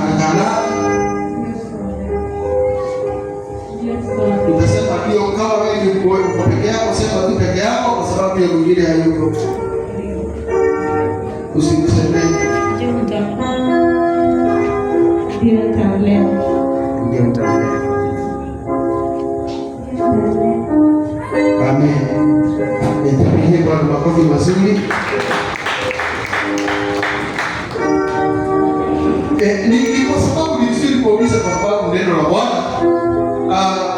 haraka. Utasema ndio, kama wewe ni peke yako, sema tu peke yako, kwa sababu ya mwingine hayuko. Usimsemee. Ndio mtamlea. Amen. Nitapigie Bwana makofi mazuri. Ni kwa sababu ni vizuri kuuliza, kwa sababu neno la Bwana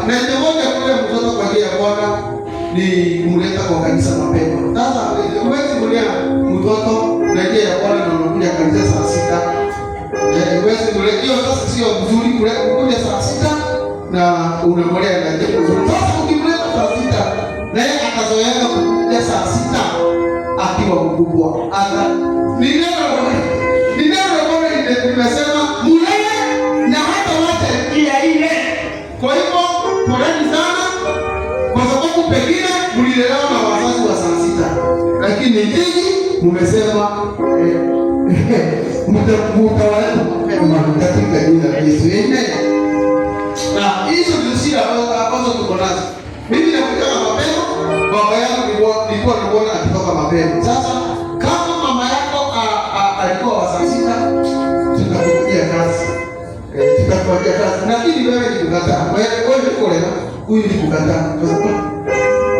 na ndio moja kule mtoto kwa ajili ya Bwana ni kumleta kwa kanisa mapema. Sasa huwezi kulea mtoto na njia ya Bwana na unakuja kanisa saa 6. Huwezi kulea hiyo, sasa sio mzuri kuja saa 6 na unamlea na njia nzuri. Sasa ukimleta saa 6 na yeye akazoea kuja saa 6 akiwa mkubwa, ni neno nimesema mulee na hata wote njia ile. Kwa hivyo poleni sana, kwa sababu pengine mlilelewa na wazazi wa saa 6, lakini nyinyi mmesema mtawaleta mapema katika jina la Yesu. Amen. Na hizo ndio shida ambazo tuko nazo. Mimi nakuja mapema, baba yangu nilikuwa naona akitoka mapema. Sasa kama mama yako alikuwa wa saa 6, tutakufanyia kazi. Lakini wewe ni kukataa. Wewe ni kolera, huyu ni kukataa. Kwa sababu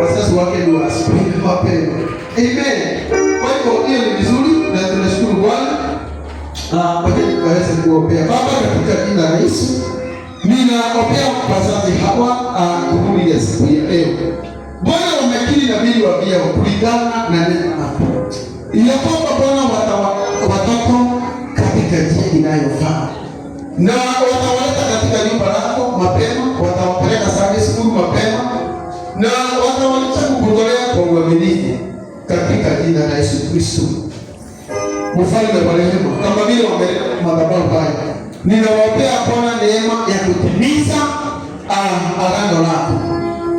wazazi wake ni wasipende mapema. Amen. Kwa hivyo hiyo ni vizuri na tunashukuru Bwana. Kwa hiyo tukaweza kuombea. Baba, katika jina la Yesu, ninaombea wazazi hawa kuhuri ya siku ya leo. Bwana, wamekiri na bili wa pia kulingana na neno lako. Ile kwamba Bwana watoto katika njia inayofaa. Na watawaleta katika nyumba lako mapema, watawapeleka Sunday school mapema, na watawaleta kukutolea kwa uaminifu katika jina la Yesu Kristo. Mfalme wa rehema, kama vile wameleta madhabahu haya, ninawaombea Bwana neema ya kutimiza agano lako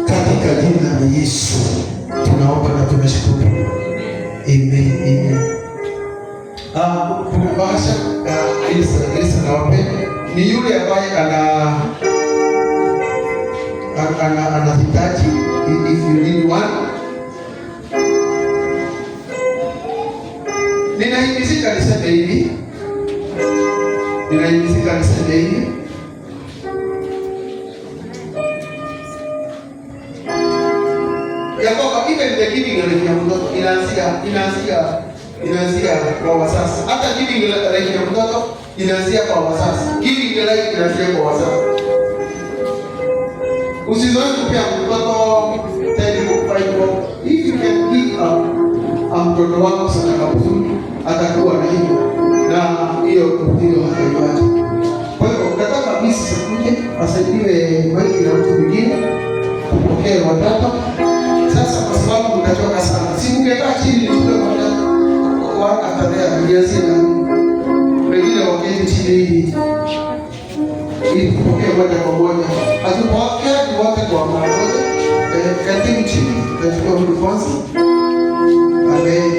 katika jina la Yesu. Tunaomba na tunashukuru. Amen. Amen. Kubasha Elisa na wapenda ni yule ambaye anahitaji, if you need one. Ninahimizika niseme hivi ya kwamba even the giving ya mtoto inaanzia kwa wazazi. Hata giving ya mtoto inaanzia kwa wazazi. Giving inaanzia kwa wazazi. Usizoe kupea mtoto 10-5. If you can give mtoto wako sana kaburi, atakuwa na hiyo na hiyo hataiwaje. Kwa hiyo nataka mimi sikuje asaidiwe maiki na mtu mwingine kupokea watoto. Sasa kwa sababu mtachoka sana, si mngekaa chini tupe watoto kwa atadea niazina wengine waketi chini ili kupokea moja kwa moja. Atupokea wote kwa moja. Katibu chini katika mfuasi. Amen.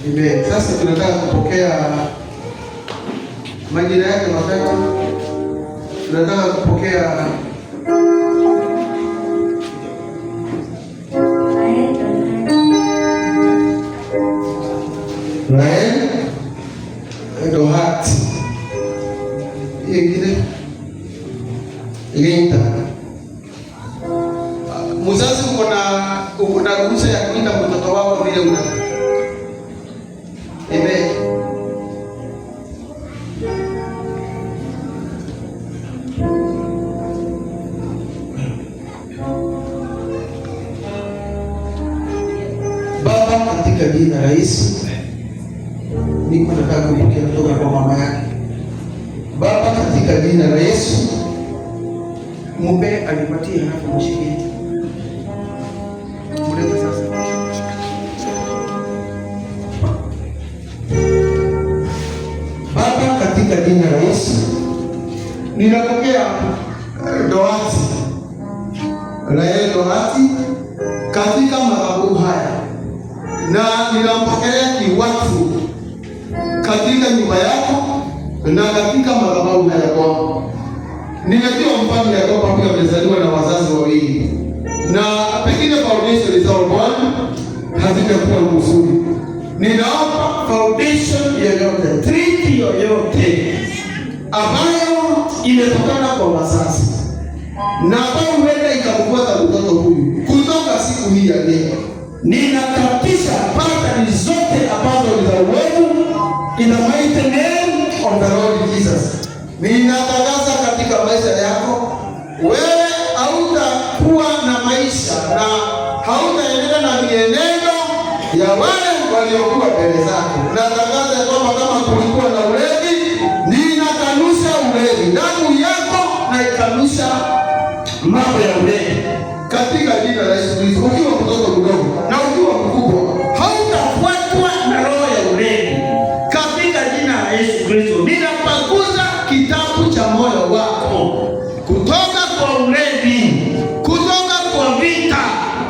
Amen. Sasa tunataka kupokea majina yake matatu. Tunataka kupokea Nael Dohat. Ingine Linda. Mzazi uko na ruhusa ya kuita mtoto wako vile una. Amen. Baba, katika jina la Yesu, niko nataka kupokea kutoka kwa mama yake. Baba, katika jina la Yesu, mumbe alipatia halafu mshikie. Muleta sasa. Baba, katika jina la Yesu, ninapokea Dohati. Dohati katika madhabahu na ninampokelea kiwakfu katika nyumba yako na katika madhabahu yako. Nimetiwa mfano ya kwamba pia amezaliwa na wazazi wawili, na pengine foundation zao Bwana hazitakuwa nzuri. Ninaomba foundation yoyote, treaty yoyote ambayo imetokana kwa wazazi na ambayo huenda ikamfuata mtoto huyu kutoka siku hii ya leo, ninakatisha patani zote ambazo ni za uovu in the mighty name of the Lord Jesus. Ninatangaza katika maisha yako, wewe hautakuwa na maisha na hautaendelea na mienendo ya wale waliokuwa mbele zako. Natangaza kwamba kama kulikuwa na ulevi, ninakanusha ulevi, damu yako na ikanusha mambo ya ulevi katika jina la Yesu Kristo. Ukiwa mtoto mdogo na ukiwa mkubwa, hautafuatwa na roho ya ulevi katika jina la Yesu Kristo. Ninapaguza kitabu cha moyo wako kutoka kwa ulevi, kutoka kwa vita,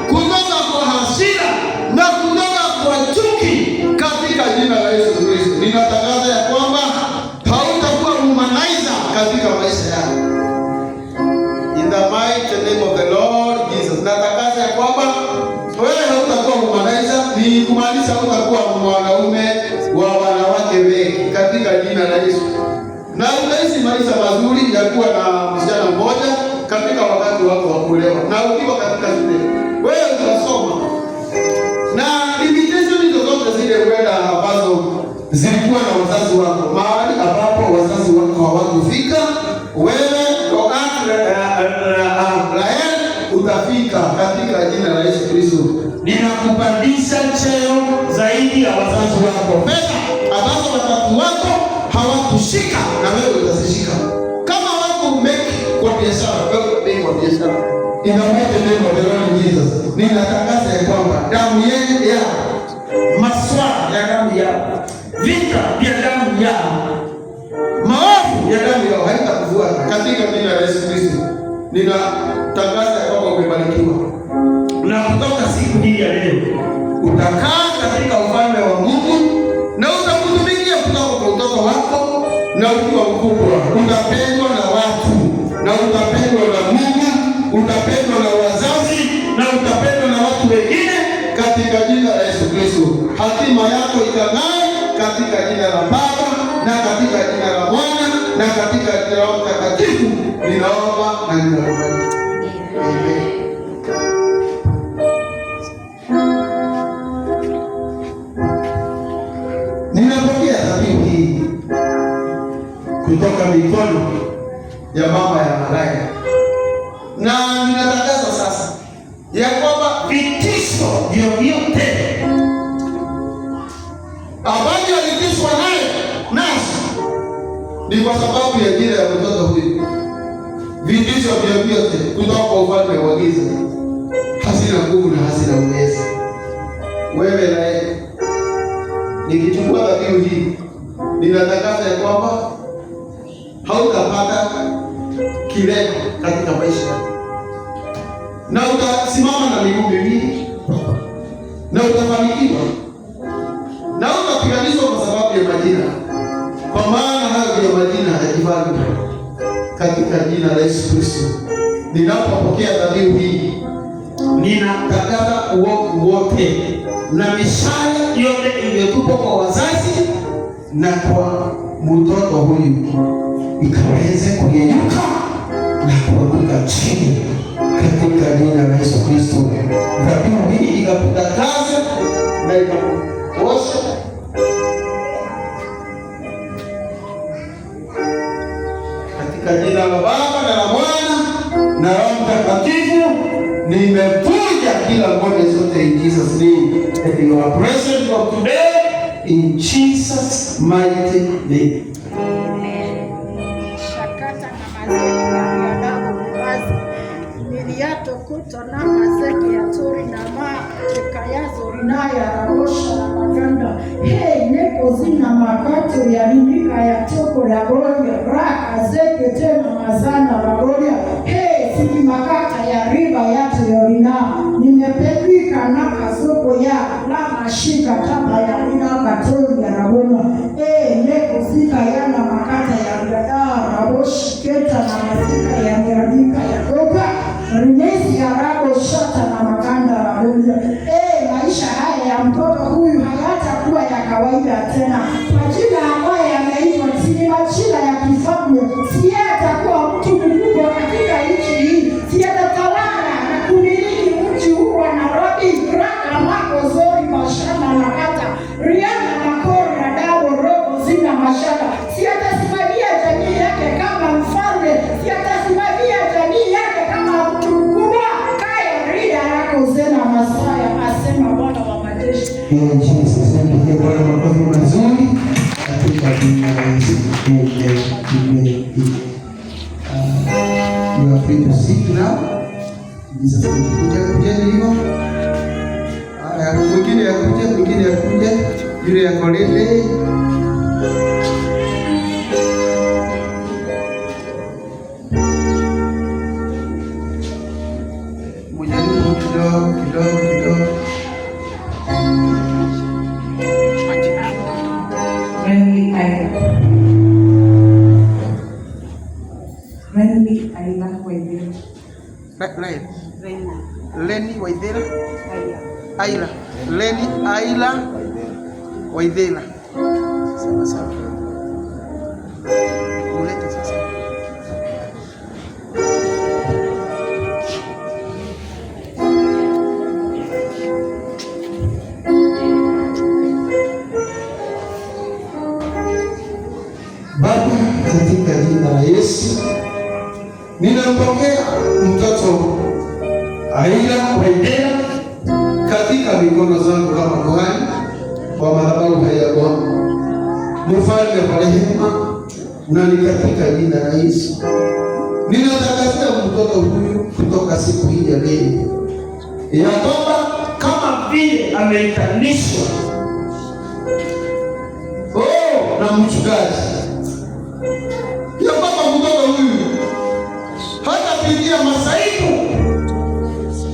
kutoka kwa hasira na kutoka kwa chuki katika jina la Yesu Kristo. Ninatangaza ya kwamba hautakuwa womanizer katika maisha yako. In the mighty name of the Lord Jesus. Natangaza ya kwamba wewe hautakuwa womanizer, ni kumaanisha hautakuwa mwanaume wa wanawake wengi katika jina la Yesu. Na utaishi maisha mazuri ya kuwa na msichana mmoja katika wakati wako wa kuolewa. Na ukiwa katika shule, wewe utasoma. Na limitation zozote zile uenda ambazo zilikuwa na wazazi wako, mahali ambapo wazazi wako hawakufika, wewe Rahel utafika katika jina la Yesu Kristo. Ninakupandisha cheo zaidi ya wazazi wako. Pesa ambazo wazazi wako hawakushika na wewe utazishika. Kama wako umeki kwa biashara, wewe umeki kwa biashara. Inamoja neno la Bwana Jesus. Ninatangaza ya kwamba damu yenu ya maswala ya damu yao, vita vya damu yao, maovu ya damu yao haitakufuata katika jina la Yesu Kristo. Ninatangaza ya kwamba umebarikiwa. Na kutoka siku hii ya leo utakaa katika ufalme wa Mungu na utakutumikia kutoka kwa utoto wako, na ukiwa mkubwa utapendwa na watu na utapendwa na Mungu, utapendwa na wazazi na utapendwa na watu wengine katika jina la Yesu Kristo. Hatima yako ikang'ae katika jina la Baba na katika jina la Mwana na katika jina la Roho Mtakatifu. Ninaomba na ninaomba. Amen. Ninapokea dhabihu hii kutoka mikono ya mama ya Malaya, na ninatangaza sasa ya kwamba vitisho vyovyote ambavyo alitishwa nasi ni kwa sababu ya jina ya mtoto huyu. Vitisho vyovyote kutoka kwa ufalme wa giza hazina nguvu na hazina uwezo. Wewe na yeye, nikichukua dhabihu hii, ninatangaza ya kwamba hautapata kilema katika maisha yako, na utasimama na miguu miwili na utafanikiwa, na utapiganishwa kwa sababu ya majina, kwa maana hayo ndio majina ya kifalme katika jina la Yesu Kristo. Ninapopokea dhabihu hii, ninatangaza uovu wote na mishale yote iliyotupwa kwa wazazi na kwa mtoto huyu ikaweze kuyeyuka na kuanguka chini katika jina la Yesu Kristo. Dhabihu hii ikakutakaza na ikakuosha katika jina la Baba na la Mwana na Roho Mtakatifu. Nimevunja kila ngome zote in Jesus name. And you are present from today in Jesus mighty name. Shakata na mazeki ya damu mwazi miliato kuto na mazeki ya tori na maa tekayazo rinaya rabosha na maganda hei neko zina makato ya rimika ya toko la goria raka zeke tena mazana ragoria hei siki makata ya riba yato yorina nimepepika na kasoko ya lama akashika tapa ya ina katoli ya rabona neko zika yana makata ya dada raboshi keta na mazika ya miradika ya doka rinesi ya rabo shata na makanda rabona maisha haya ya mtoto huyu hayatakuwa ya kawaida tena. Majina ambayo yameitwa si majina ya kifalme. Si atakuwa mtu mkubwa katika nchi hii. Si atatawala na kumiliki mji huu wa Nairobi, Raka, Mako, Zori, Mashamba na Kata, Riana, Makori na Dabo, Robo, Zina, Mashamba. Si atasimamia jamii yake kama mfalme. Si atasimamia jamii yake kama mtu mkubwa. Kaya Ria Rako Zena Masaya asema Bwana wa majeshi. Jesus, ndio Bwana makofi mazuri katika jina la Yesu. Amen. You are free to sit now. Jesus kuja hivyo. Mwingine akuja, yule yako lele. Mjaribu kidogo. Leni Waithera Aila Leni Aila Waithera. Sawa. Ulete sasa. Baba, katika jina la Yesu ninampokea mtoto Aila Waithera katika mikono zangu kama kuhani wa madhabahu haya Bwana, mfalme wa rehema, na ni katika jina la Yesu ninatangazia mtoto huyu kutoka siku hii ya leo ya kwamba kama vile ameitanishwa na mchungaji ya kwamba mtoto huyu hatapitia masaibu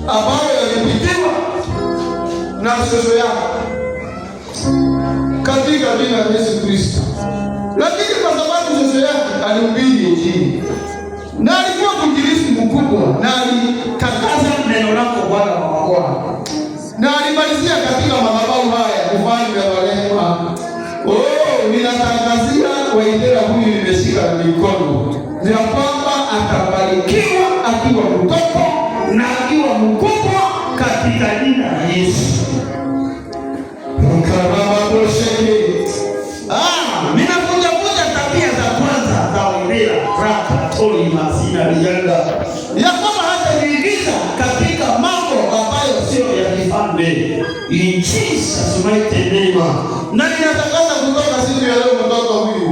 ambayo yalipitiwa na shosho yako katika jina la Yesu Kristo. Lakini kwa sababu shosho yake alihubiri Injili na alikuwa mwinjilisti mkubwa na alitangaza neno lako Bwana wa mabwana, na alimalizia katika madhabahu haya mfalme wa rehema. Ninatangazia Waithera huyu nimeshika mikono ya kwamba atabarikiwa akiwa mtoto na akiwa mkubwa katika jina la Yesu. Ninakuja tabia za kwanza za Waithera Raka Toli Masina Rianda ya kwamba hata niingiza katika mambo ambayo sio ya kifalme. In Jesus mighty name. Na ninatangaza kutoka siku ya leo mtoto huyu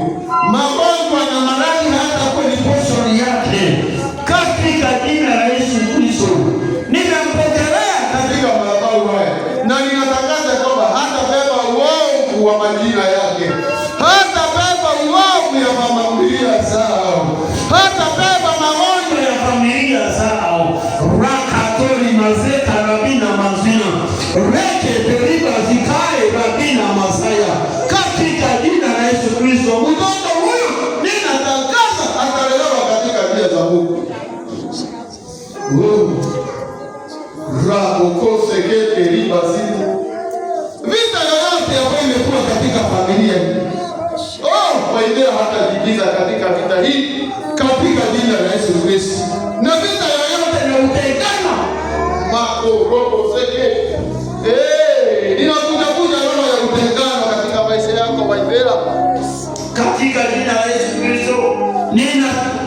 magonjwa na maradhi hata kwa ni portion yake katika jina la Yesu Kristo. Ninampokelea katika madhabahu haya na ninatangaza kwamba hata beba uovu wa majina yake, hata beba uovu ya familia zao, hata beba magonjwa ya familia zao. Rakatoli mazeka rabina mazina reke deriba zikae rabina masaya katika jina la Yesu Kristo. Mtoto huyu ninatangaza atalelewa katika njia za Mungu. Rakokose kete riba zini vita yoyote ambayo imekuwa katika familia hii, Waithera hatajiingiza katika vita hii katika jina la Yesu Kristo. Na vita yoyote na utengano makorobo zeke ninakuja roho ya utengano katika maisha yako Waithera katika jina la Yesu Kristo.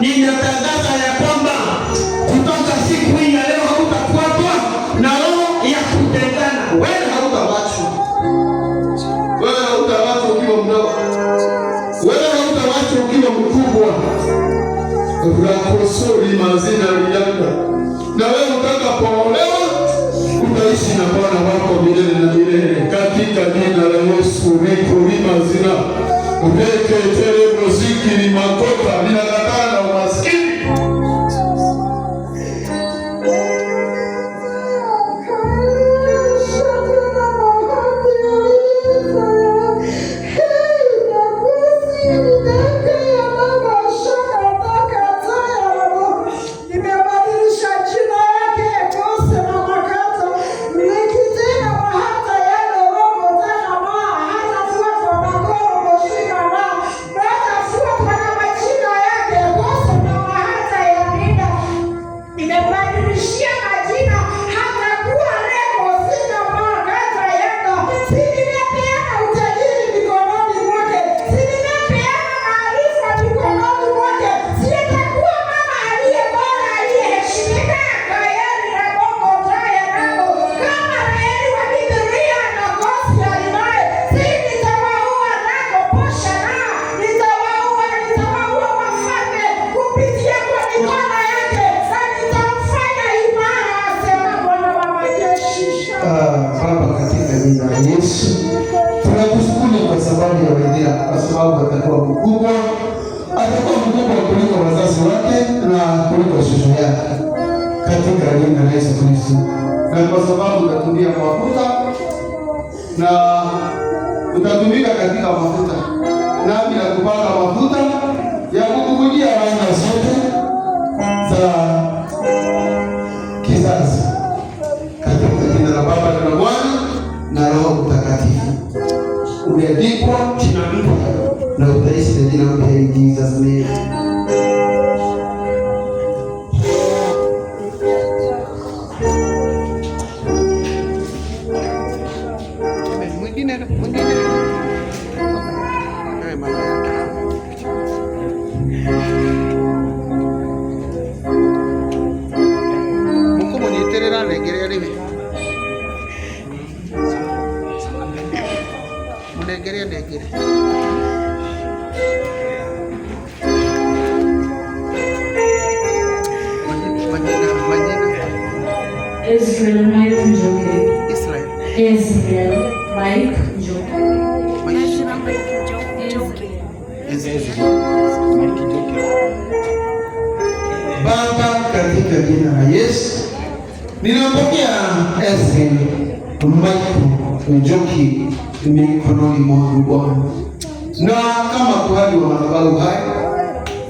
Ninatangaza ya kwamba kutoka siku hii ya leo hautafuatwa na roho ya kutengana. Wewe hautawachwa ukiwa mdogo, wewe hautawachwa ukiwa mkubwa. Rakosoli mazina rianda. Na wewe utakapoolewa utaishi na Bwana wako milele na milele katika jina la Yesu. Mazina ubeke tere muziki ni makota ninakataa na umaskini. jina la Yesu. Tunakushukuru kwa sababu ya Wedhia, kwa sababu atakuwa mkubwa, atakuwa mkubwa kuliko wazazi wake na kuliko shosho yake, katika jina la Yesu Kristo. Na kwa sababu utatumia mafuta na utatumika katika mafuta, nami nakupaka mafuta ya kukujia laana zote za kizazi, katika jina la Baba na la Mwana na Roho Mtakatifu. Umeandikwa jina mpya na utaishi na jina mpya, in Jesus name. Israel Mike Njoki. Israel Mike Njoki. Baba, katika jina la Yesu ninapokea Israel Mike Njoki mikononi mwangu Bwana, na kama kuhani wa madhabahu haya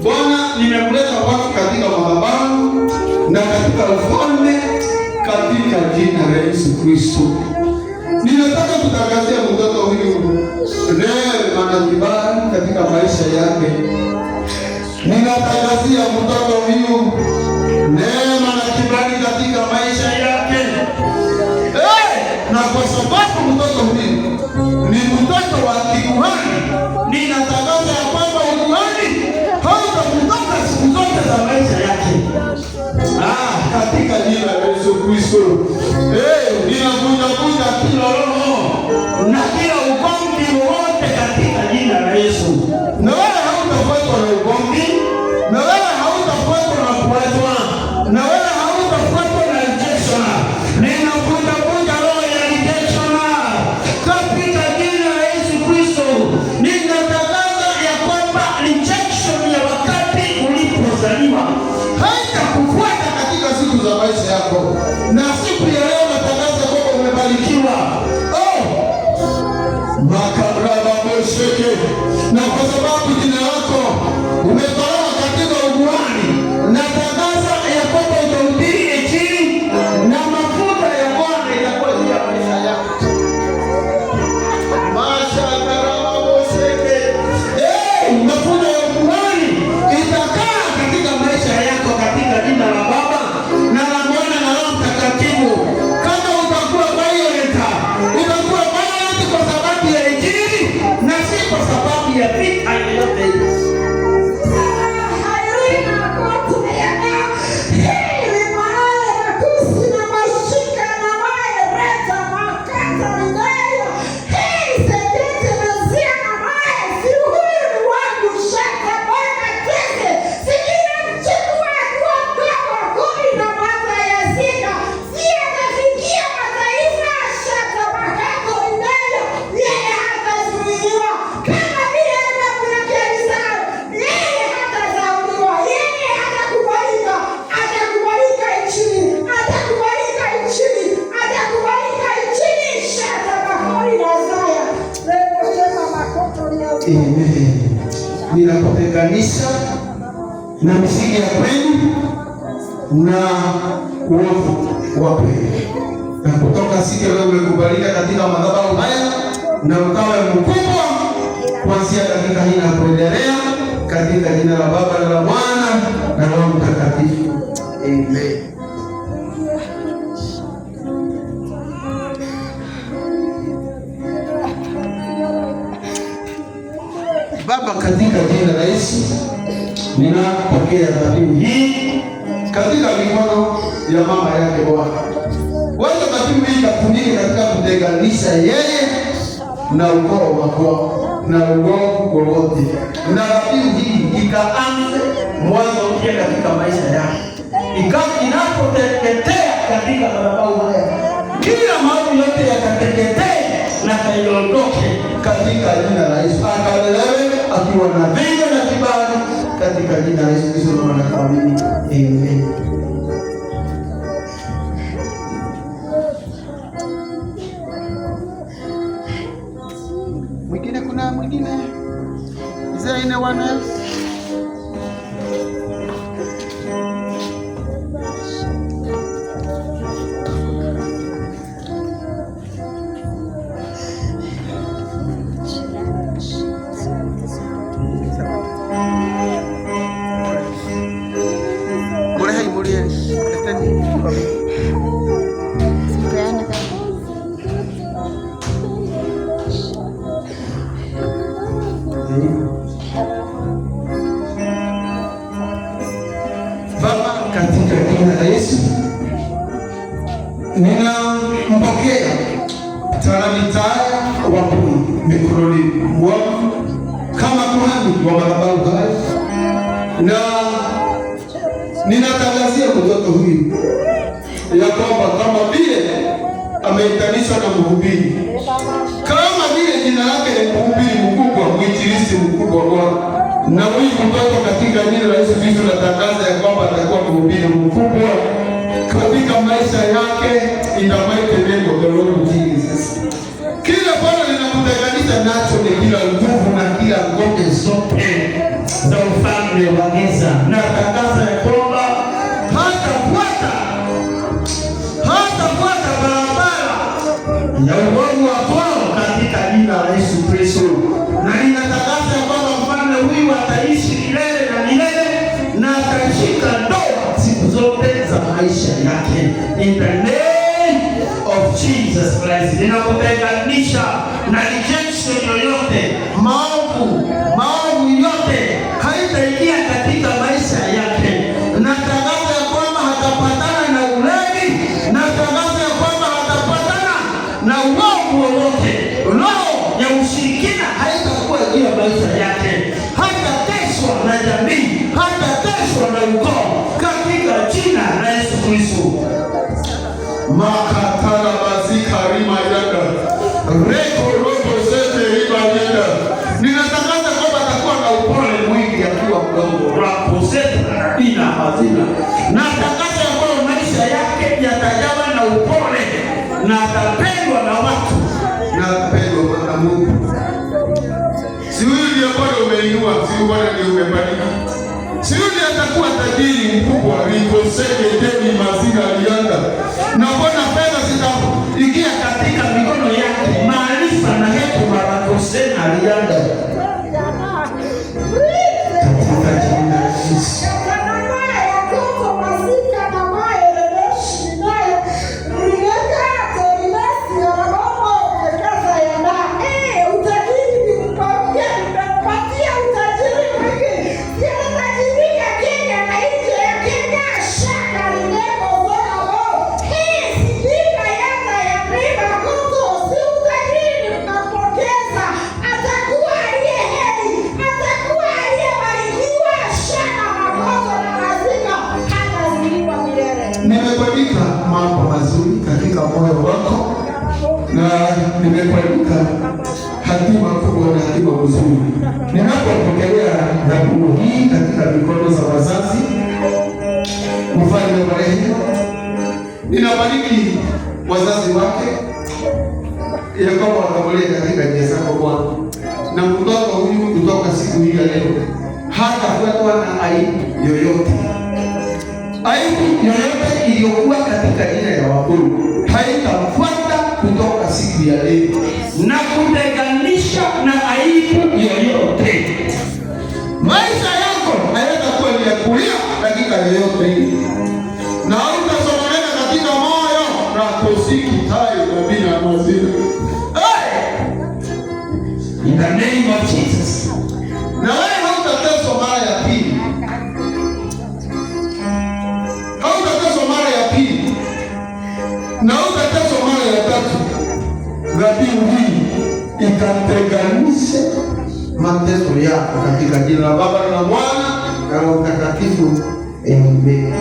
Bwana, nimemleta watu katika madhabahu na katika ufalme, katika jina la Yesu Kristo. Ninataka kutangazia mtoto huyu neema na kibali katika maisha yake. Ninatangazia mtoto huyu neema na kibali katika maisha yake. Na kwa sababu mtoto huyu ni mtoto wa kikuhani, ninatangaza ya kwamba ukuhani hautamtoka siku zote za maisha yake, katika jina la Yesu Kristo. Ninavunja kila roho na kila ugomvi wote katika jina la Yesu. Na wewe hautafuatwa na ugomvi, na wewe hautafuatwa na kuwezwa, na wewe hautafuatwa na rejection. Ninavunja roho ya rejection katika jina la Yesu Kristo. Ninatangaza ya kwamba rejection ya wakati ulipozaliwa haitakufuata katika siku za maisha yako, na siku ya leo natangaza kwamba umebarikiwa. Makaraba mosheke, na kwa sababu jina lako umetolewa katika ukuhani, natangaza ya kwamba utahubiri Injili na mafuta ya Bwana itakuwa juu ya maisha yako. Makaraba mosheke, mafuta ya ukuhani itakaa katika maisha yako, katika jina la Baba na la Mwana na Roho Mtakatifu. Kama utakuwa violent, utakuwa violent kwa sababu ya Injili na si kwa sababu ya vita yoyote ile. Ninakutenganisha na misingi ya kweli na uovu wa kweli, na kutoka siku leo umekubalika katika madhabahu haya, na ukawe mkubwa kuanzia dakika hii na kuendelea, katika jina la Baba na la Mwana na Roho Mtakatifu. Amen. Baba, katika jina la Yesu ninapokea dhabihu hii katika mikono ya mama yake Bwana. Wacha dhabihu hii ikatumike katika kutenganisha yeye na ukoo wako na ukoo wowote, na dhabihu hii ikaanze mwanzo mpya katika maisha yake, inapoteketea katika madhabahu haya, kila mambo yote yakateketea iondoke katika jina la Yesu. Akalelewe akiwa na vina na kibali katika jina la Yesu Kristo na kuamini. Amen. Mwingine is there anyone else? Baba, katika jina la Yesu ninampokea Taranitaya Wambui mikononi mwangu kama kuhani wa madhabahu haya, na ninatangazia mtoto huyu ya kwamba kama vile ameitanishwa na mhubiri, kama vile jina lake ni mhubiri mkubwa, mwinjilisti mkubwa Bwana, na huyu mtoto katika jina la Yesu Kristo natangaza ya kwamba atakuwa mhubiri mkubwa katika maisha yake, in the mighty name of the Lord Jesus. Kila Bwana ninakutenganisha nacho ni kila nguvu na kila ngome zote za ufalme wa giza. Natangaza ya kwamba hatafuata barabara ya uovu wa kwao katika jina la Yesu Kristo. Na ninatangaza ya kwamba mfalme huyu ataishi milele na milele na atashika ndoa siku zote za maisha yake. In the name of Jesus Christ. Ninakutenganisha na rejection yoyote, maovu yote haitaingia katika maisha yake. Natangaza ya kwamba hatapatana na ulevi, natangaza ya kwamba hatapatana na uovu wowote. Roho ya ushirikina haitakuwa juu ya maisha yake. Hatateswa na jamii, hatateswa na ukoo katika jina la Yesu Kristo. Makatala bazika rima yanda reko robo sete rima yanda. Ninatangaza kwamba atakuwa na upole mwingi akiwa mdogo rako sete na dina mazina. Natangaza ya kwamba maisha yake yatajawa na upole na atapendwa na watu na atapendwa na Mungu. Si huyu ndiye Bwana umeinua, si huyu Bwana ndiye umebariki. Si huyu ndiye atakuwa tajiri mkubwa likoseke deni mazina alianda. Na Bwana fedha zitaingia katika mikono yake, maarifa na hekima likoseke alianda. Katika jina la Yesu. Nimekuandika mambo mazuri katika moyo wako, na nimekuandika hatima kubwa na hatima nzuri. Ninapopokelea dhabihu hii katika mikono za wazazi, mfalme wa rehema, ninabariki wazazi wake ya kwamba watamulia katika njia zako Bwana, na mtoto huyu kutoka siku hii ya leo hatafuatwa na aibu yoyote. Aibu yoyote iliyokuwa katika jina ya Wambui haitamfuata kutoka siku ya leo, na kutenganisha na aibu yoyote. Maisha yako hayatakuwa ni ya kulia dakika yoyote hii, na utasononeka katika moyo na kosiki tayo na bila mazina. In the name of Jesus. Na wewe hautateswa mara ya pili. Hautateswa mara ya pili. Na hautateswa mara ya tatu. Dhabihu hii ikatenganishe mateso yako katika jina la Baba na Mwana na Roho Mtakatifu. Amen.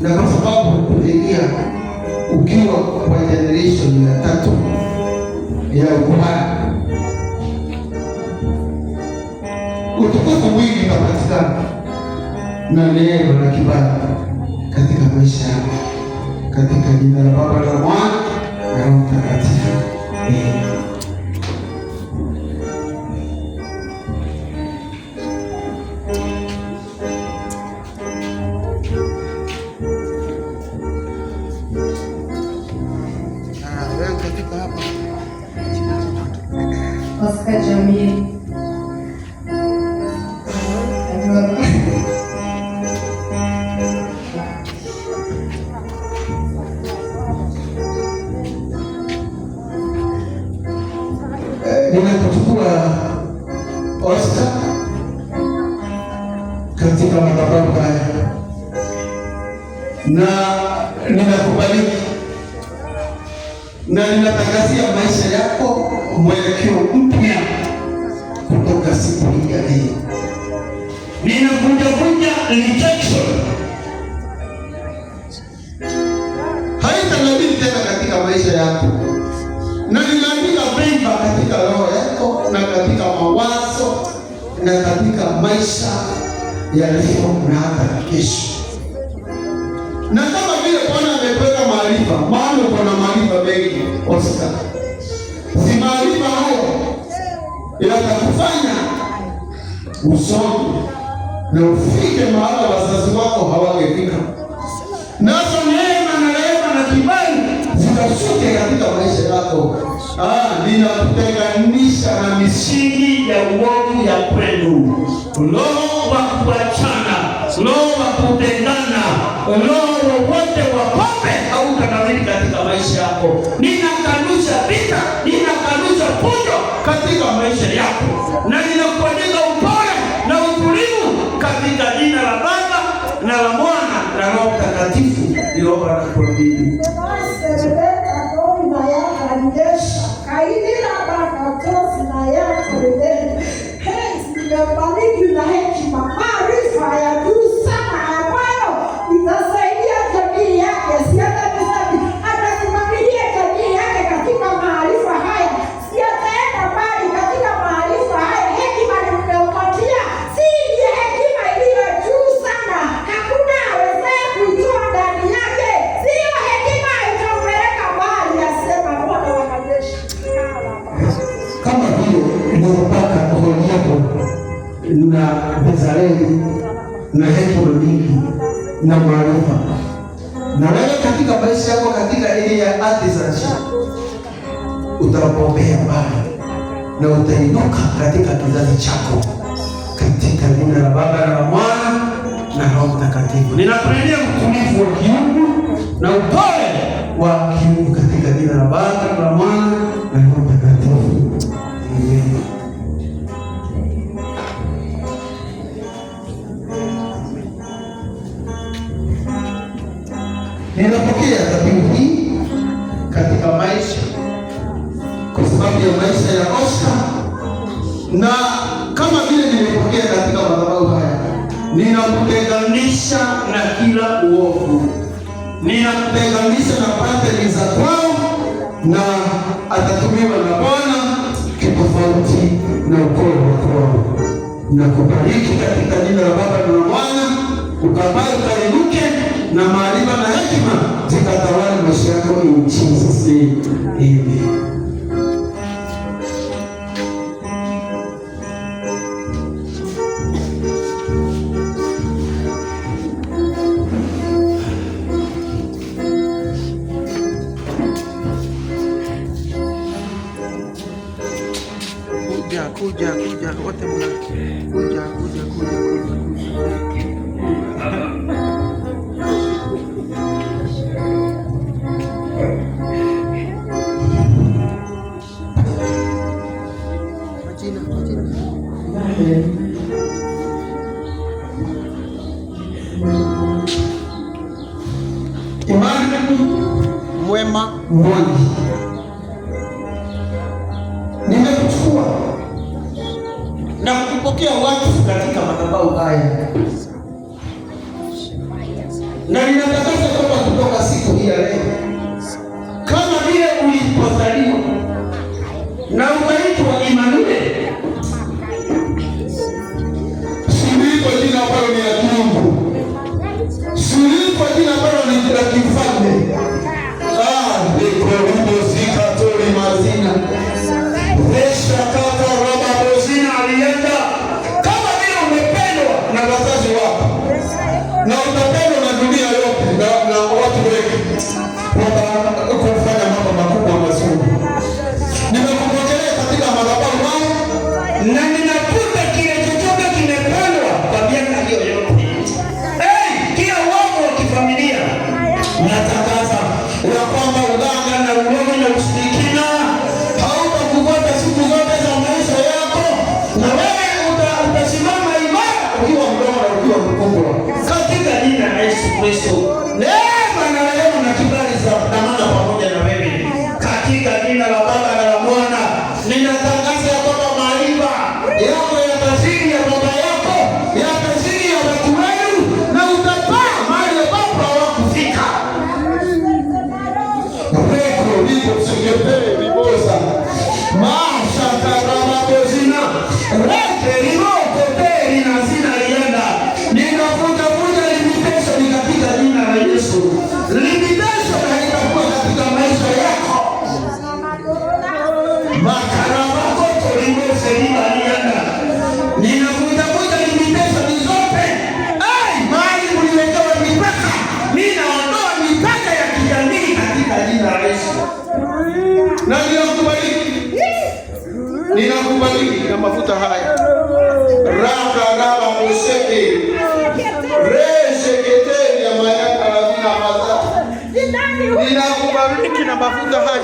Na kwa sababu kuingia ukiwa kwa generation ya 3 ya ukuhani, utukufu mwingi utapatikana na neema na kibali katika maisha yako, katika jina la Baba na Mwana na Roho Mtakatifu. Oscar Jamil. Ninakuchukua Oscar katika madhabahu haya na ninakubariki na ninatangazia maisha yako mwelekeo mpya kutoka siku hii ya leo. Ninavunja rejection, haitarudi tena katika maisha yako, na ninaandika vema katika roho yako na katika mawazo na katika maisha ya leo na hata kesho. Na kama vile Bwana amekuweka maarifa, maana uko na maarifa mengi Oscar, si maarifa hayo yatakufanya usome na ufike mahali wazazi wako hawangefika. Nazo neema na rehema na kibali zitashuke katika maisha yako. Ninakutenganisha na misingi ya uovu ya kwenu, roho wa kuachana, roho wa kutengana, roho wote wa pombe hautakabili katika maisha yako. Ninakanusha vita, ninakanusha fujo katika maisha yako, na ninakuandika upole na utulivu katika jina la Baba na la Mwana na Roho Mtakatifu. Ndio anakuamini. Bariki na hekima, maarifa ya juu sana ambayo itasaidia jamii yake, atasimamilia jamii yake katika maarifa haya, ataenda mbali katika maarifa haya. Hekima nimempatia, si ile hekima iliyo juu sana, hakuna awezaye kuitoa ndani yake, sio hekima itampeleka mbali, asema Bwana wa majeshi. Kama hiyo unapaka kuhonyako na Bezaleli na hekima mingi na maarifa, na wewe katika maisha yako katika ile ya artisanship utapombea mbali na utainuka katika kizazi chako, katika jina la Baba na la Mwana na Roho Mtakatifu. Ninakuletea utulivu wa kiungu na upole wa kiungu katika jina la Baba na la Mwana na Roho Mtakatifu. Amen. Ninapokea dhabihu hii katika maisha, kwa sababu ya maisha ya Oscar, na kama vile nimepokea katika madhabahu haya, ninakutenganisha na kila uovu, ninakutenganisha na pateni za kwao, na atatumiwa na Bwana kitofauti na ukoo wa kwao. Nakubariki katika jina la Baba na la Mwana, ukabali ukainuke na maarifa na hekima zikatawala maisha yako. in Jesus' name. Amen. Kuja wote mna kuja. Imani Mwema Mwangi, nimekuchukua na kupokea watu katika madhabahu haya, na ninatangaza kwamba kutoka siku hii ya leo, kama vile ulipozaliwa na ukaitwa Immanueli, silipo jina ambalo ni la kiungu, silipo jina ambalo ni la kifalme, zikatori mazina resha kata roba bozina alienda. Kama vile umependwa na wazazi wako na utapendwa na dunia yote na watu wengi kufanya mambo makubwa mazuri, nimekupokelea katika madhabahu haya na ninakuta kile chochote kimepandwa kwa miaka hiyo yote. Kila uovu wa kifamilia natangaza ya kwamba uganga na uroho na ushirikina hautakufuata siku zote za maisha yako, na wewe utasimama imara ukiwa mdogo na ukiwa mkubwa, katika jina la Yesu Kristo. Neema na rehema na kibali za dhamana pamoja na wewe, katika jina la Baba na la Mwana. Ninatangaza ya kwamba maarifa yako yatazidi ya baba yako, yatazidi ya watu wenu, na utapaa mahali ambapo hawakufika. Bibosa Masha Karama Bozina Rete Rimoko Teri na Zina Lienda. Ninafuta limitation katika jina la Yesu. Limitation haitakuwa katika maisha yako. Makarama Koto Rimose Lima Lienda. Ninafuta limitation zote. Mahali mliwekewa mipaka, ninaondoa mipaka ya kijamii katika jina la Yesu. Na ninakubariki na mafuta haya raba moseke resekete ya mayaka na maza. Ninakubariki na mafuta haya.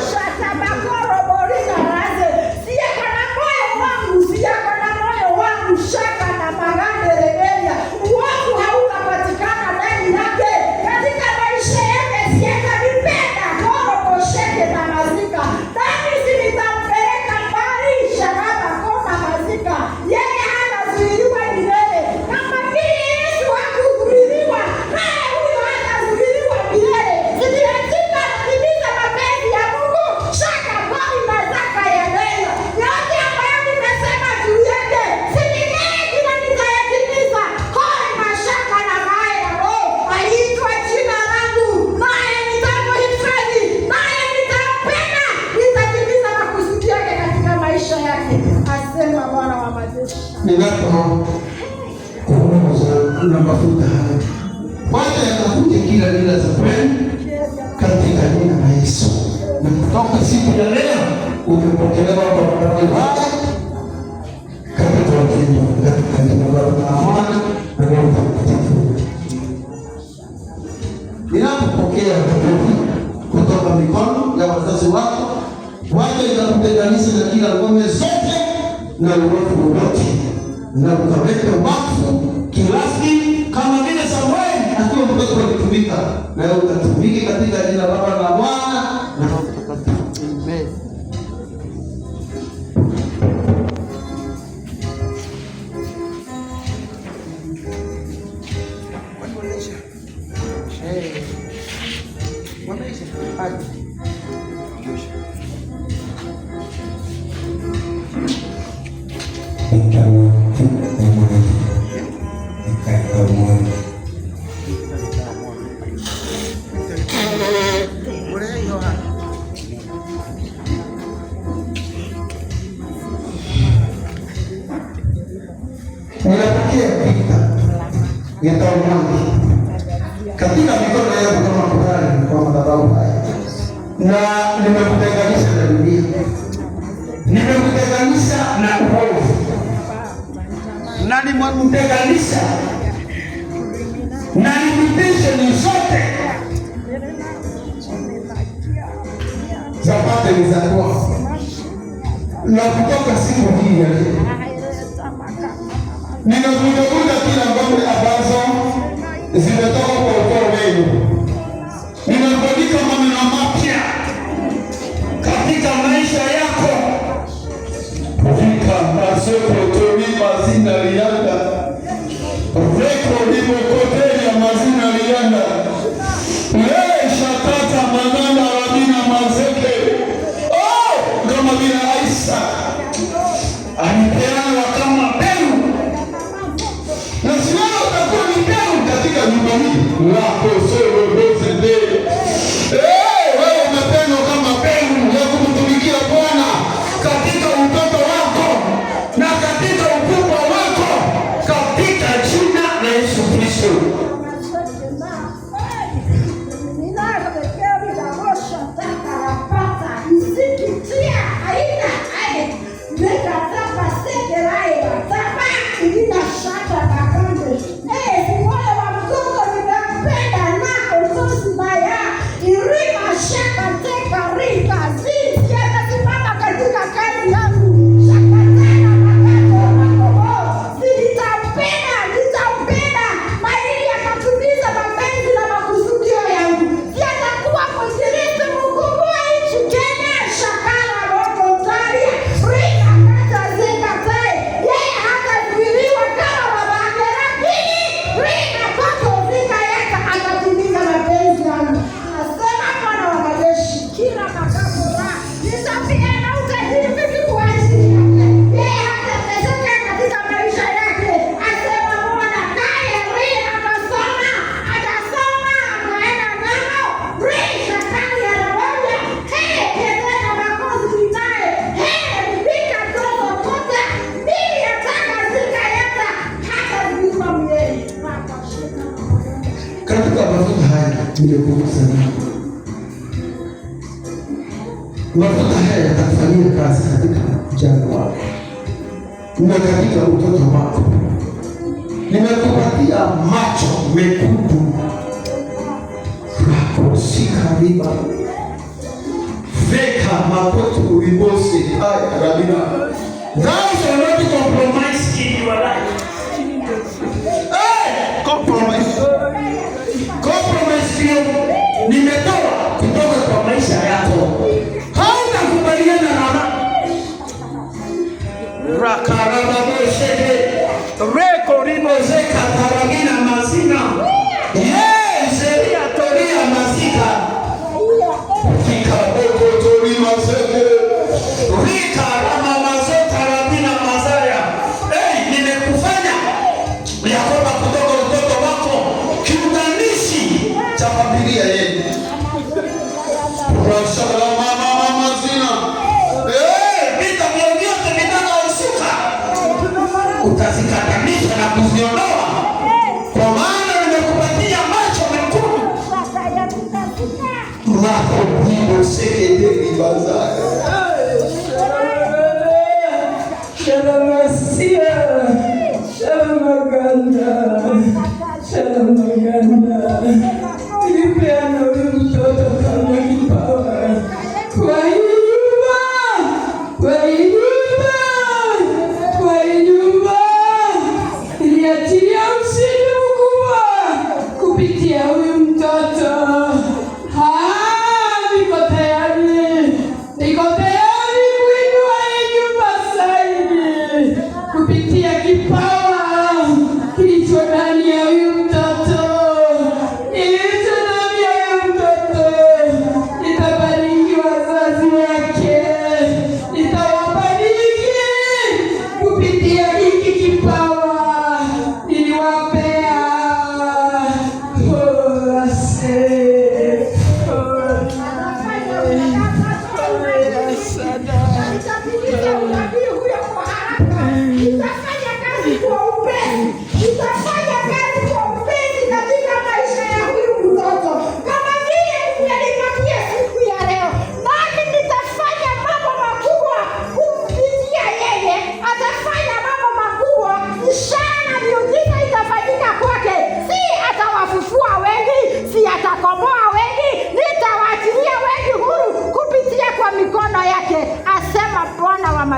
Na mafuta haya wacha yakakuje kila lila za kwenu katika jina la Yesu. Na kutoka siku ya leo umepokelewa kwa madhabahu haya katika jina la Baba na Mwana na Roho Mtakatifu. Ninapopokea kutoka mikono ya wazazi wako, wacha ikakutenganisha na kila ngome zote na uovu wote, na ukaweka wakfu kirasmi kama vile Samueli akiwa mtoto alitumika, na wewe ukatumike katika jina la Baba na Mwana na Roho Mtakatifu. Amen. atakayepita nitamwanga katika mikono yangu kama kuhani kwa madhabahu haya, na nimekutenganisha na dunia, nimekutenganisha na uovu, na nimekutenganisha na limitation zote za pateni za kwako. Na kutoka siku hii ya leo ninavunjavunja kila ngome ambazo zimetoka kwa ukoo wenu. Ninabadilika maneno mapya katika maisha yako. Fika masoko toni mazina lianda reko limokotelia mazina lianda shakata mananda rabina mazeke kama vile Aisha alipeana kama mbegu, na siwewe utakuwa ni mbegu katika nyumba hii lako sio rozende. Wewe umepewa kama mbegu ya kumtumikia Bwana katika utoto wako na katika ukubwa wako, katika jina la Yesu Kristo. Mafuta haya yatakufanyia kazi katika ujana wako na katika utoto wako. Nimekupatia macho mekundu rakosikariba veka makoto ulibose haya rabina. Thou shall not compromise in your life. Compromise. Compromise nimetoa kutoka kwa maisha yako. Hautakubaliana na rakarabasheke reko rimozeka taragina mazina sheria toria mazika kikaboko tori mazeke rika rama mazota rabina mazaya. Nimekufanya yakoba kutoka utoto wako kiunganishi cha familia yenu. Utazikatanisha na kuziondoa, kwa maana nimekupatia macho mekundu lako hiyo sekedeni bazaya shalamasia shalamaganda shalamaganda. Nilipeana huyu mtoto kama kipawa kwa iliachilia ushindi mkubwa kupitia huyu mtoto. Niko tayari kuinua hii nyumba zaidi kupitia kipawa kilicho ndani ya huyu mtoto.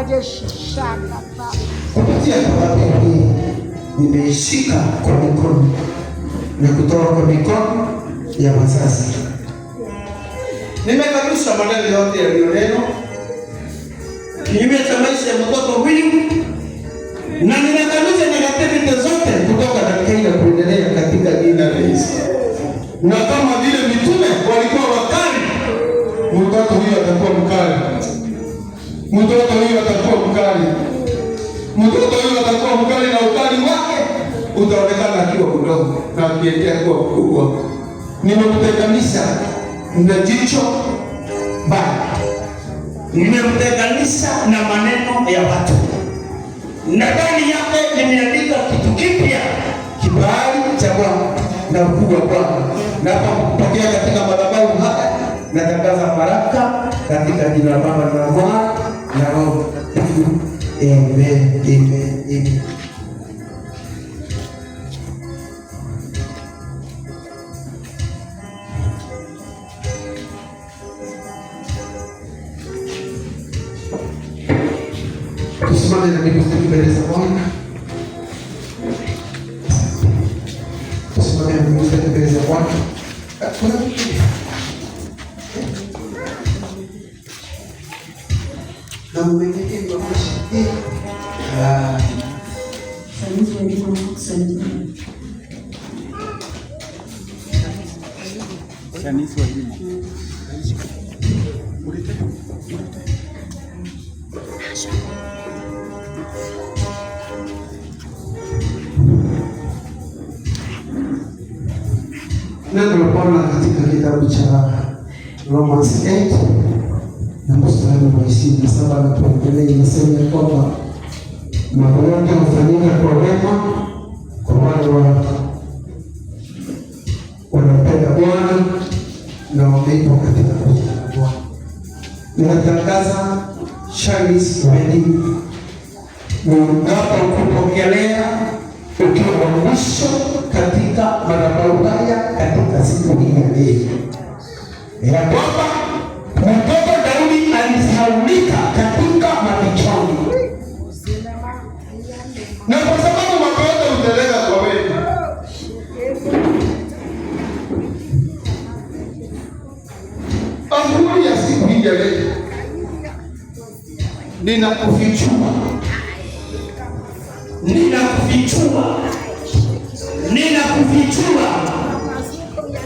majeshi shaka kupitia thawabu hii nimeishika kwa mikono na kutoka kwa mikono ya wazazi. Nimekanusha maneno yote yaliyonenwa kinyume cha maisha ya mtoto huyu, na ninakanusha negativity zote kutoka dakika hii na kuendelea katika jina la Yesu. Na kama vile mitume walikuwa wakali, mtoto huyu atakuwa mkali. Mtoto huyu atakuwa mkali. Mtoto huyu atakuwa mkali, na ukali wake utaonekana akiwa mdogo na akiendelea kuwa mkubwa. Nimemtenganisha na jicho baya, nimemtenganisha na maneno ya watu, na ndani yake nimeandika kitu kipya, kibali cha Bwana na ukuu wa Bwana. Na kupokea katika madhabahu haya natangaza baraka katika jina la Baba na la Mwana na Roho. Amen, amen, amen. Tusimame na miguu mbele za Bwana. Tusimame na miguu mbele za Bwana. Na mwenyekevu wa maisha hii. Sanisi walimu. Neno la Bwana katika kitabu cha Romans 8 na mstari wa 27 na kuendelea inasema kwamba mambo yote hufanyika kwa wema kwa wale wanapenda Bwana na wameitwa katika jina la Bwana. Ninatangaza Chinese wedding. Mungapo kupokelea ukiwa mwisho katika madhabahu haya katika siku hii ya leo, ya kwamba mtoto Daudi alisahaulika katika mafichoni, na kwa sababu mambo yote huteleza kwa wewe, asubuhi ya siku hii ya leo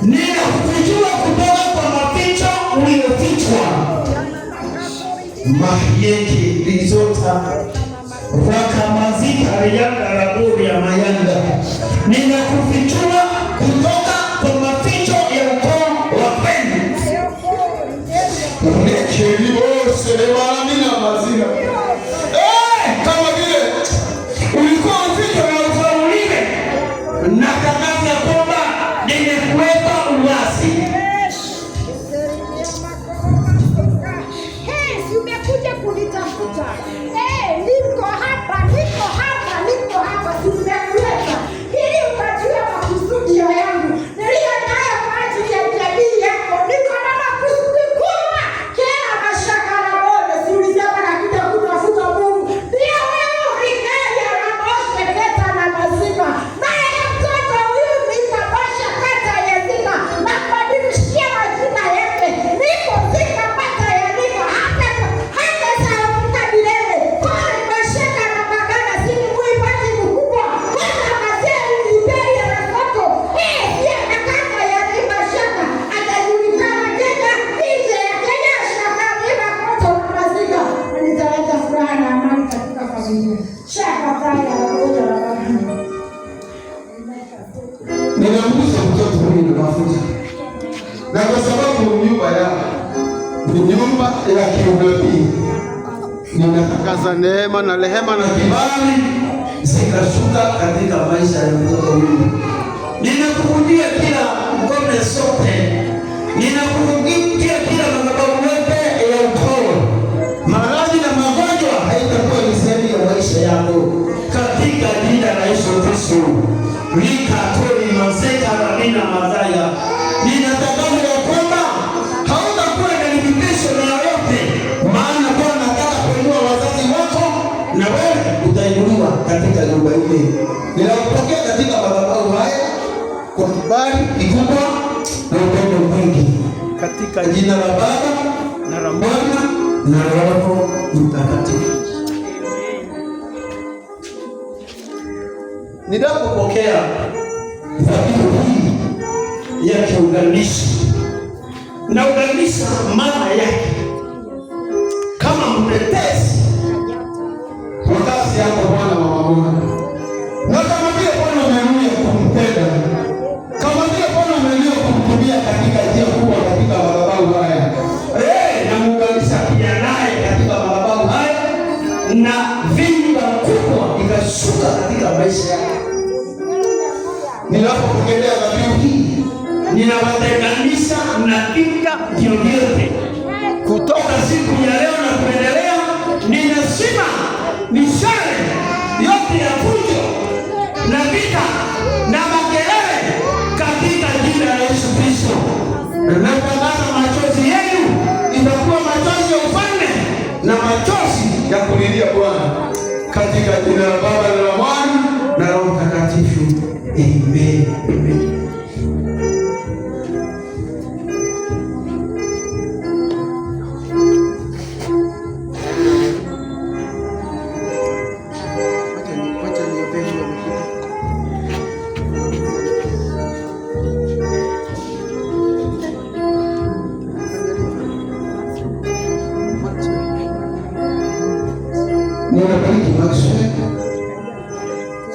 ninakufichua kutoka kwa maficho uliofichwa. Mahiyeki lizota wakamazika riyanga raburi ya mayanga. Ninakufichua kutoka kwa maficho ya ukoo wa kwenu. Nekelibo selemana mazina. Kama vile ulikuwa ufichwa na usauliwe, na tangaza kwamba nimekuweka uwasi. Umekuja kunitafuta. Niko hapa. Simekuweka ili ukajua makusudi yangu niliyo nayo kwa ajili ya jamii yako. Niko na makusudi kubwa kila mashaka na bode. Siulisema nakuja kutafuta Mungu. Ndio wewe ulikaya na moshe keta na mazima. Naye mtoto huyu nikabasha kata ya zima na kubadilishia majina yake. Niko zika pata ya niko hata saa muka milele. Kwa mashaka na magana sini muipati mkubwa. Kwanza mazia uliberi ya rakoto. Siya na kata ya nima shaka. Atajulikana Kenya. Nje ya Kenya shaka nima koto na mazika. Nitaleta furaha na amani katika familia. Shaka taya ya kuja na magana. Ninamgusa mtoto huyu na mafuta, na kwa sababu nyumba yao ni nyumba ya kiunabii, ninatangaza neema na rehema na kibali zikashuka katika maisha ya mtoto huyu. Ninakufungia kila ngome zote, ninakufungia kila madhabahu yote ya ukoo. Maradhi na magonjwa haitakuwa ni sehemu ya maisha yako katika jina la Yesu Kristo. Likatoli mazeka ramina mazaya. Ninatangaza ya kwamba hautakuwa na limitation yoyote, maana Bwana anataka kuinua wazazi wote kibali kikubwa na upendo mwingi, katika jina la Baba na la Mwana na Roho Mtakatifu. Ninapopokea dhabihu hii ya kiunganishi, naunganisha mama yake kama mtetezi wa kazi yako Bwana wa mabwana, na kama vile Bwana umeamua kumpenda, kama vile Bwana umeamua kumtumia katika njia kubwa katika madhabahu haya, namuunganisha pia naye katika madhabahu haya, na vinga kubwa ikashuka katika maisha yake. Ninapopokelea dhabihu hii, ninawatenganisha na kinga vyovyote kutoka siku ya leo na kuendelea. Ninasema mishale yote ya fujo na vita na makelele katika jina la Yesu Kristo. Natangaza machozi yenu itakuwa machozi ya ufalme na machozi ya kulilia Bwana katika jina la Baba na la Mwana na Roho Mtakatifu. Amen. Amen. Ninabariki Maxwell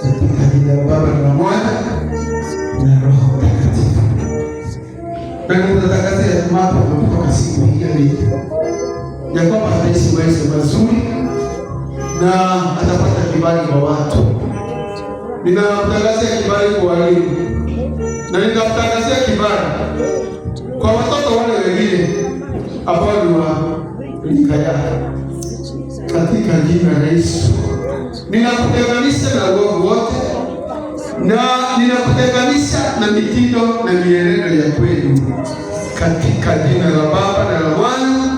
katika jina la Baba na Mwana na Roho Mtakatifu. Na ninatangazia mambo kutoka siku hii ya kwamba ataishi maisha mazuri na atapata kibali kwa watu. Ninamtangazia kibali kwa walimu na ninamtangazia kibali kwa watoto wale wengine ambao ni wa rika yake katika jina la Yesu. Ninakutenganisha na uovu wote na ninakutenganisha na mitindo na mienendo ya kweli katika jina la Baba na la Mwana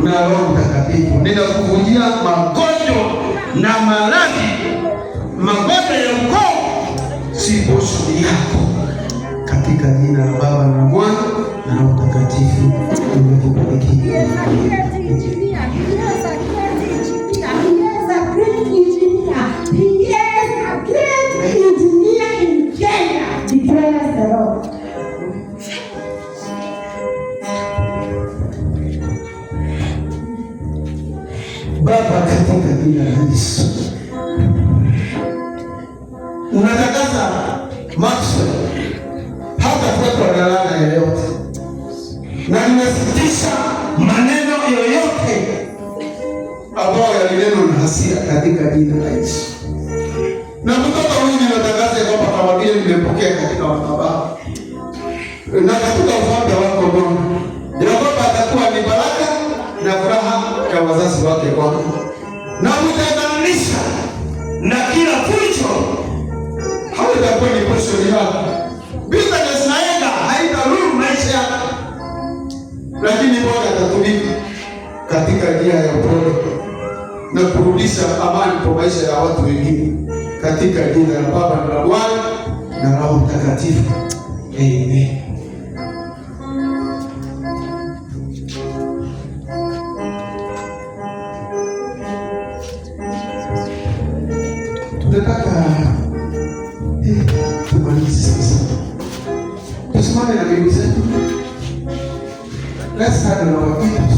na Roho Mtakatifu. Ninakuvunjia magonjwa na maradhi, magonjwa ya ukoo si posho yako katika jina la Baba na la Mwana na Roho Mtakatifu. Nimekubariki. Baba, katika jina la Yesu, unatangaza Maxwell hata kuwepo na laana yoyote, na ninasitisha maneno yoyote ambayo yalinenwa na hasira katika jina la Yesu. Na mtoto huyu ninatangaza kwamba kama vile nimepokea katika madhabahu na katika ufalme wako Bwana, ya kwamba atakuwa ni baraka na furaha ya wazazi wake Bwana, na utaunganisha na kila fujo, haitakuwa ni posho yako. Business naenda haitarudi maisha yako, lakini Bwana atatumika katika njia ya upole na kurudisha amani kwa maisha ya watu wengine katika jina la Baba na la Mwana na Roho Mtakatifu. Amen. Tunataka tumalize sasa. Tusimame na miguu zetu. Let's stand on our feet.